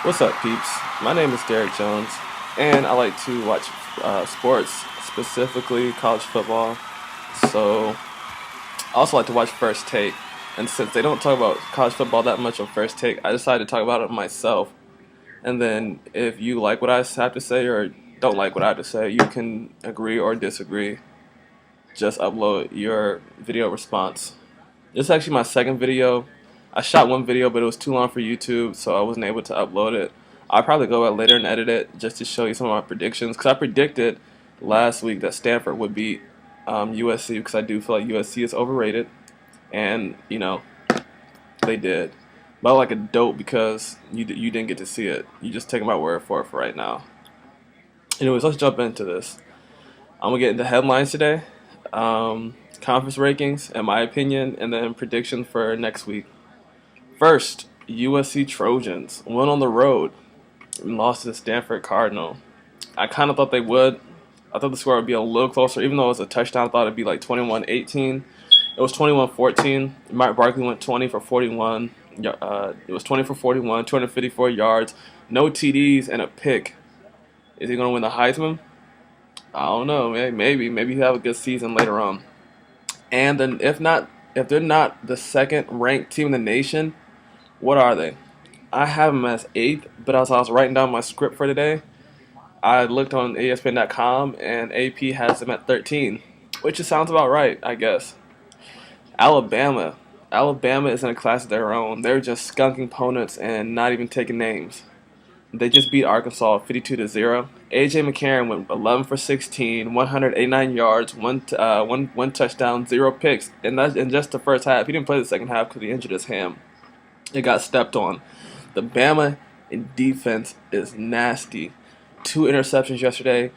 What's up, peeps? My name is Derek Jones, and I like to watch sports, specifically college football. So, I also like to watch First Take. And since they don't talk about college football that much on First Take, I decided to talk about it myself. And then, if you like what I have to say or don't like what I have to say, you can agree or disagree. Just upload your video response. This is actually my second video. I shot one video, but it was too long for YouTube, so I wasn't able to upload it. I'll probably go out later and edit it just to show you some of my predictions. Because I predicted last week that Stanford would beat USC because I do feel like USC is overrated. And, they did. But I like a dope because you didn't get to see it. You just take my word for it for right now. Anyways, let's jump into this. I'm going to get into headlines today, conference rankings, in my opinion, and then predictions for next week. First, USC Trojans went on the road and lost to the Stanford Cardinal. I kind of thought they would. I thought the score would be a little closer, even though it was a touchdown. I thought it'd be like 21-18. It was 21-14. Mark Barkley went 20 for 41. It was 20 for 41, 254 yards, no TDs, and a pick. Is he going to win the Heisman? I don't know. Maybe he'll have a good season later on. And then if they're not the second ranked team in the nation, what are they? I have them as 8th, but as I was writing down my script for today, I looked on ESPN.com and AP has them at 13, which just sounds about right, I guess. Alabama. Alabama is in a class of their own. They're just skunking opponents and not even taking names. They just beat Arkansas 52-0. AJ McCarron went 11 for 16, 189 yards, one touchdown, 0 picks, and that's in just the first half. He didn't play the second half because he injured his ham. It got stepped on. The Bama in defense is nasty. 2 interceptions yesterday,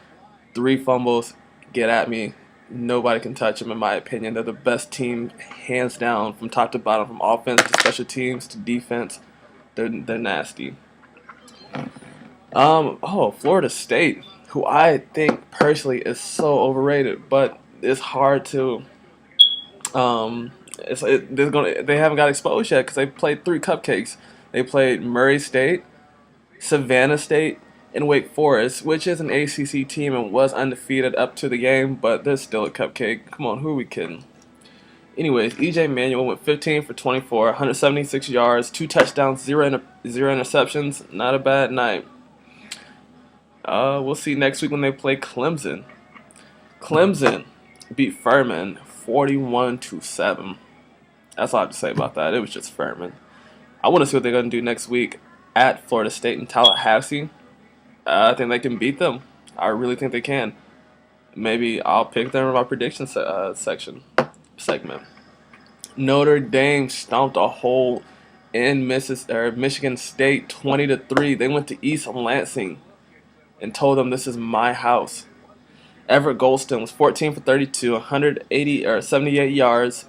3 fumbles. Get at me. Nobody can touch them, in my opinion. They're the best team, hands down, from top to bottom, from offense to special teams to defense. They're nasty. Florida State, who I think personally is so overrated, but it's hard to. They haven't got exposed yet because they played 3 cupcakes. They played Murray State, Savannah State, and Wake Forest, which is an ACC team and was undefeated up to the game, but they're still a cupcake. Come on, who are we kidding? Anyways, EJ Manuel went 15 for 24, 176 yards, 2 touchdowns, 0 interceptions. Not a bad night. We'll see next week when they play Clemson. Clemson beat Furman 41-7. That's all I have to say about that. It was just Furman. I want to see what they're going to do next week at Florida State in Tallahassee. I think they can beat them. I really think they can. Maybe I'll pick them in my prediction segment. Notre Dame stomped a hole in Michigan State 20-3. They went to East Lansing and told them this is my house. Everett Golston was 14 for 32, 78 yards,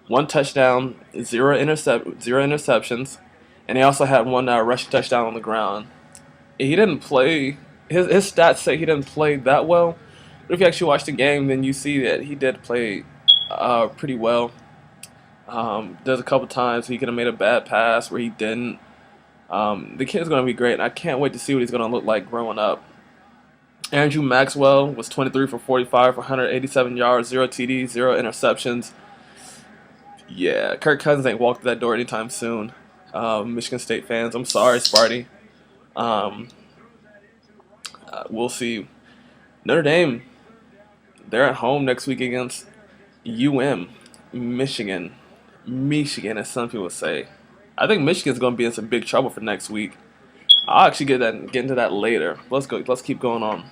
1 touchdown, 0 interceptions, and he also had 1 rushing touchdown on the ground. He didn't play. His stats say he didn't play that well, but if you actually watch the game, then you see that he did play pretty well. There's a couple times he could have made a bad pass where he didn't. The kid's going to be great, and I can't wait to see what he's going to look like growing up. Andrew Maxwell was 23 for 45 for 187 yards, 0 TDs, 0 interceptions. Yeah, Kirk Cousins ain't walked through that door anytime soon. Michigan State fans, I'm sorry, Sparty. We'll see. Notre Dame, they're at home next week against Michigan, as some people say. I think Michigan's going to be in some big trouble for next week. I'll actually get into that later. Let's go. Let's keep going on.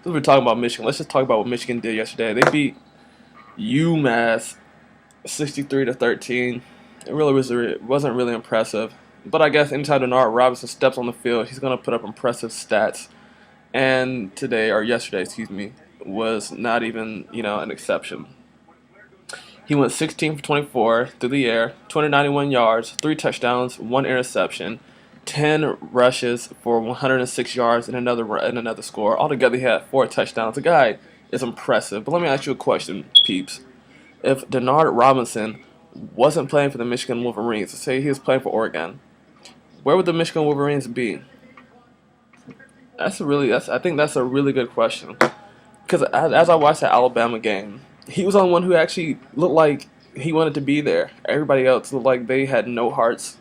Since we're talking about Michigan, let's just talk about what Michigan did yesterday. They beat UMass 63-13. It wasn't really impressive, but I guess anytime Denard Robinson steps on the field, he's going to put up impressive stats. And yesterday, was not even an exception. He went 16 for 24 through the air, 291 yards, 3 touchdowns, 1 interception, 10 rushes for 106 yards and another score. Altogether, he had 4 touchdowns. The guy is impressive. But let me ask you a question, peeps. If Denard Robinson wasn't playing for the Michigan Wolverines, say he was playing for Oregon, Where would the Michigan Wolverines be? I think that's a really good question. Because as I watched the Alabama game, he was the only one who actually looked like he wanted to be there. Everybody else looked like they had no hearts.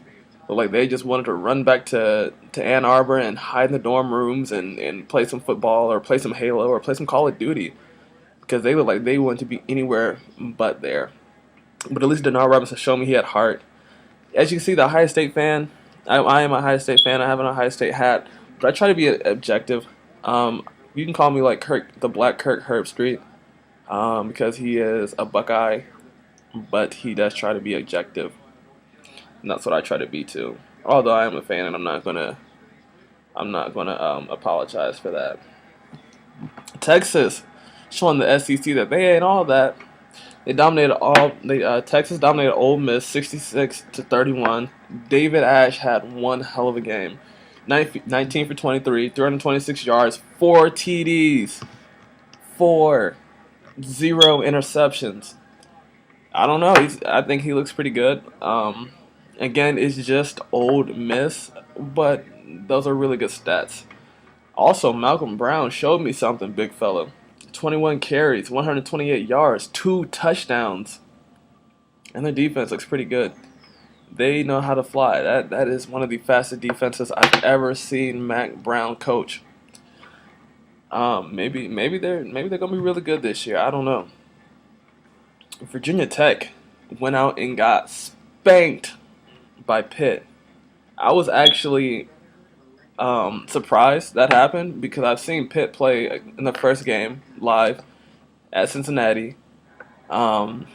Looked like they just wanted to run back to Ann Arbor and hide in the dorm rooms and play some football or play some Halo or play some Call of Duty. Because they looked like they wanted to be anywhere but there. But at least Denard Robinson showed me he had heart. As you can see, the Ohio State fan, I am a Ohio State fan. I have an Ohio State hat. But I try to be objective. You can call me like the Black Kirk Herbstreit, because he is a Buckeye, but he does try to be objective, and that's what I try to be too. Although I am a fan, and I'm not gonna apologize for that. Texas showing the SEC that they ain't all that. They dominated all. Texas dominated Ole Miss 66-31. David Ash had one hell of a game. 19 for 23, 326 yards, 4 TDs, 0 interceptions. I don't know. I think he looks pretty good. Again, it's just Ole Miss, but those are really good stats. Also, Malcolm Brown showed me something, big fella. 21 carries, 128 yards, 2 touchdowns. And their defense looks pretty good. They know how to fly. That is one of the fastest defenses I've ever seen Mac Brown coach. Maybe they're gonna be really good this year. I don't know. Virginia Tech went out and got spanked by Pitt. I was actually surprised that happened because I've seen Pitt play in the first game live at Cincinnati. Um,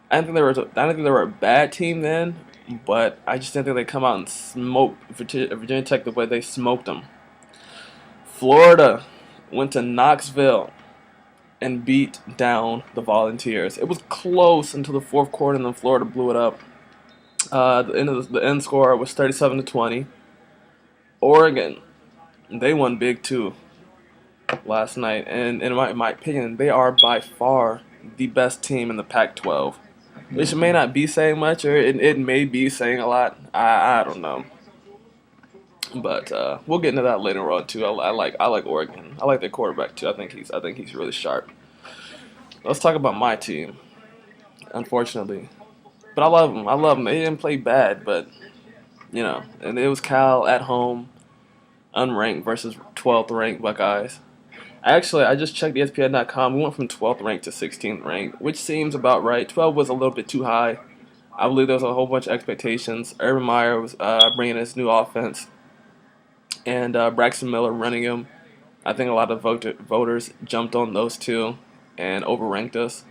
I didn't think they were a bad team then, but I just didn't think they'd come out and smoke Virginia Tech the way they smoked them. Florida went to Knoxville and beat down the Volunteers. It was close until the fourth quarter, and then Florida blew it up. The end score was 37-20. Oregon, they won big too last night, and in my opinion, they are by far the best team in the Pac-12. Which may not be saying much, or it may be saying a lot. I don't know, but we'll get into that later on too. I like Oregon. I like their quarterback too. I think he's really sharp. Let's talk about my team. Unfortunately, but I love them. I love them. They didn't play bad, but and it was Cal at home, unranked versus 12th ranked Buckeyes. Actually, I just checked ESPN.com. We went from 12th ranked to 16th ranked, which seems about right. 12 was a little bit too high. I believe there was a whole bunch of expectations. Urban Meyer was bringing his new offense, and Braxton Miller running him. I think a lot of voters jumped on those two and overranked us.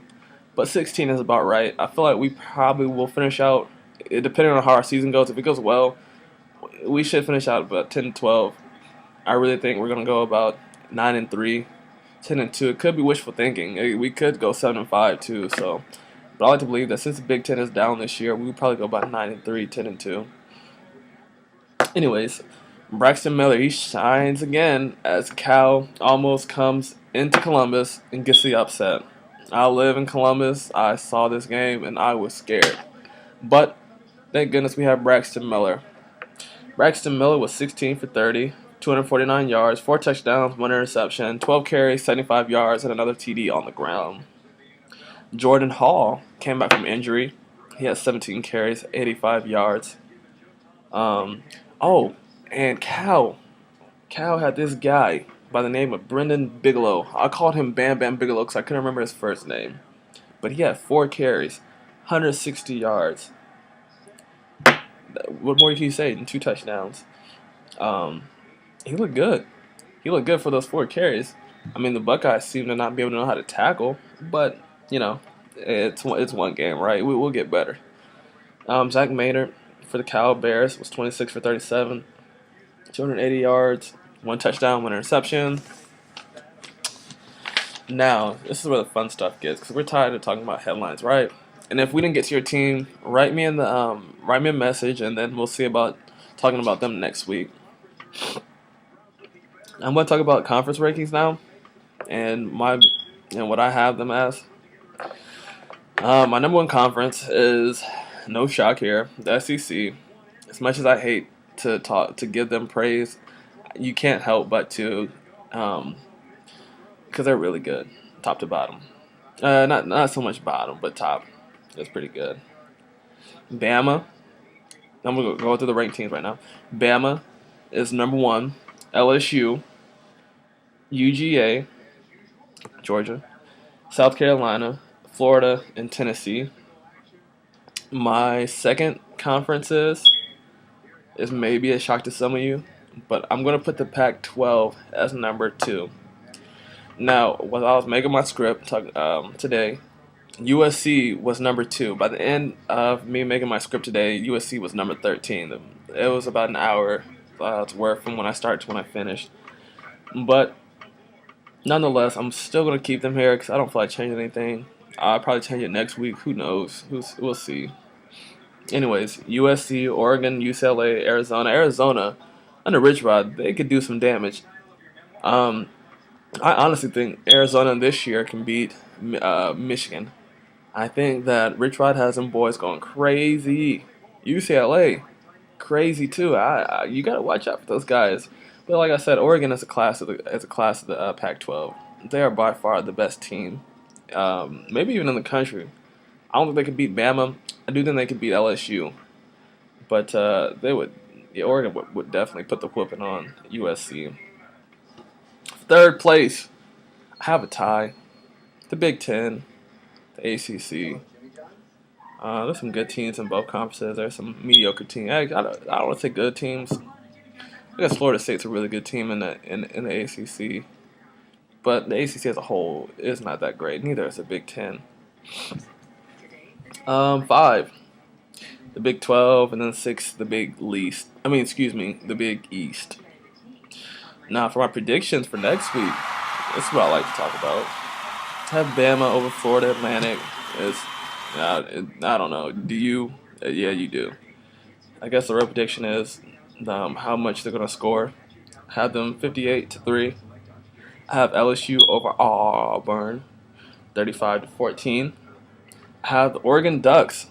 But 16 is about right. I feel like we probably will finish out, depending on how our season goes. If it goes well, we should finish out about 10-12. I really think we're going to go about 9-3, 10-2. It could be wishful thinking. We could go 7-5 too. So, but I like to believe that since the Big Ten is down this year, we would probably go about 9-3, 10-2. Anyways, Braxton Miller, he shines again as Cal almost comes into Columbus and gets the upset. I live in Columbus. I saw this game and I was scared. But thank goodness we have Braxton Miller. Braxton Miller was 16 for 30, 249 yards, 4 touchdowns, 1 interception, 12 carries, 75 yards, and another TD on the ground. Jordan Hall came back from injury. He had 17 carries, 85 yards. And Cal had this guy by the name of Brendan Bigelow. I called him Bam Bam Bigelow because I couldn't remember his first name. But he had 4 carries, 160 yards. What more can you say than 2 touchdowns? He looked good. He looked good for those 4 carries. I mean, the Buckeyes seem to not be able to know how to tackle, but it's one game, right? We'll get better. Zach Maynard for the Cal Bears was 26 for 37, 280 yards, 1 touchdown, 1 interception. Now, this is where the fun stuff gets because we're tired of talking about headlines, right? And if we didn't get to your team, write me a message, and then we'll see about talking about them next week. I'm going to talk about conference rankings now, and what I have them as. My number 1 conference is, no shock here, the SEC. As much as I hate to give them praise, you can't help but to, because they're really good, top to bottom. Not so much bottom, but top. It's pretty good. Bama. I'm gonna go through the ranked teams right now. Bama is number one. LSU, UGA, Georgia, South Carolina, Florida, and Tennessee. My second conference is maybe a shock to some of you, but I'm gonna put the Pac-12 as number two. Now, when I was making my script today, USC was number two. By the end of me making my script today, USC was number 13. It was about an hour worth from when I started to when I finished. But nonetheless, I'm still going to keep them here because I don't feel like changing anything. I'll probably change it next week. Who knows? We'll see. Anyways, USC, Oregon, UCLA, Arizona. Arizona, under Rich Rod, they could do some damage. Um, I honestly think Arizona this year can beat Michigan. I think that Rich Rod has them boys going crazy. UCLA, crazy too. You gotta watch out for those guys. But like I said, Oregon is a class of the Pac-12. They are by far the best team, maybe even in the country. I don't think they could beat Bama. I do think they could beat LSU, but they would. Yeah, Oregon would definitely put the whooping on USC. Third place, I have a tie. The Big Ten, the ACC. There's some good teams in both conferences. There's some mediocre teams. I don't want to say good teams. I guess Florida State's a really good team in the ACC, but the ACC as a whole is not that great. Neither is the Big Ten. Five, the Big 12, and then six, the Big Least. The Big East. Now for my predictions for next week, this is what I like to talk about. I have Bama over Florida Atlantic. I don't know. Do you? Yeah, you do. I guess the real prediction is how much they're gonna score. I have them 58-3. I have LSU over Auburn, 35-14. I have the Oregon Ducks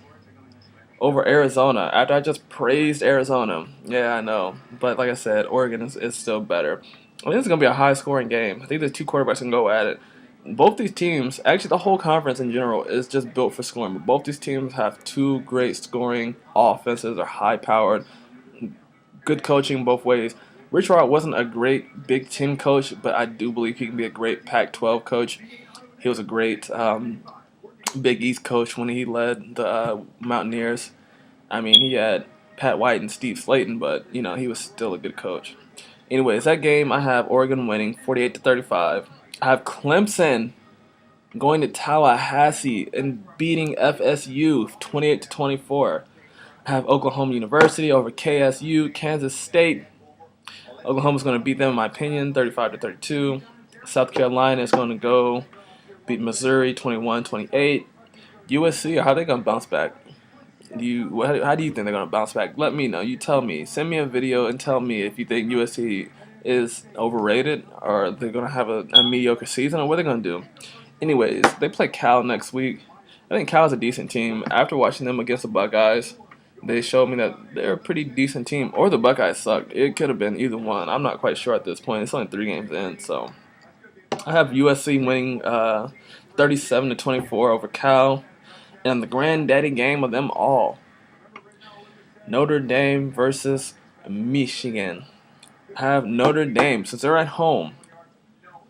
over Arizona. After I just praised Arizona, yeah, I know, but like I said, Oregon is still better. I think it's gonna be a high-scoring game. I think the two quarterbacks can go at it. Both these teams, actually the whole conference in general, is just built for scoring. But both these teams have two great scoring offenses. They're high-powered, good coaching both ways. Rich Rod wasn't a great Big Ten coach, but I do believe he can be a great Pac-12 coach. He was a great Big East coach when he led the Mountaineers. I mean, he had Pat White and Steve Slayton, but he was still a good coach. Anyways, that game I have Oregon winning 48-35. I have Clemson going to Tallahassee and beating FSU 28-24. I have Oklahoma University over KSU, Kansas State. Oklahoma's going to beat them, in my opinion, 35-32. South Carolina is going to go beat Missouri 21-28. USC, how are they going to bounce back? How do you think they're going to bounce back? Let me know. You tell me. Send me a video and tell me if you think USC is overrated or they're going to have a mediocre season or what they're going to do. Anyways, they play Cal next week. I think Cal's a decent team. After watching them against the Buckeyes, they showed me that they're a pretty decent team. Or the Buckeyes sucked. It could have been either one. I'm not quite sure at this point. It's only 3 games in, so I have USC winning 37-24 over Cal. And the granddaddy game of them all, Notre Dame versus Michigan. I have Notre Dame, since they're at home,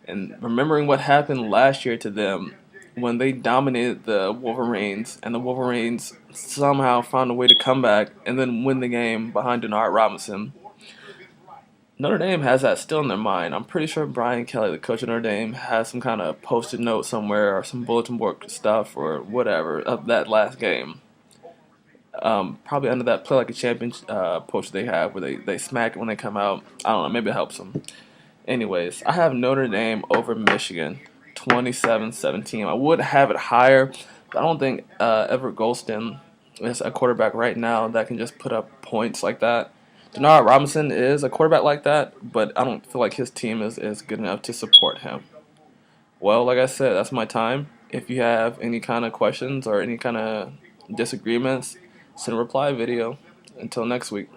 and remembering what happened last year to them when they dominated the Wolverines, and the Wolverines somehow found a way to come back and then win the game behind Denard Robinson. Notre Dame has that still in their mind. I'm pretty sure Brian Kelly, the coach of Notre Dame, has some kind of post-it note somewhere or some bulletin board stuff or whatever of that last game. Probably under that Play Like a Champion poster they have where they smack it when they come out. I don't know, maybe it helps them. Anyways, I have Notre Dame over Michigan, 27-17. I would have it higher, but I don't think Everett Golston is a quarterback right now that can just put up points like that. Denard Robinson is a quarterback like that, but I don't feel like his team is good enough to support him. Well, like I said, that's my time. If you have any kind of questions or any kind of disagreements, send a reply video. Until next week.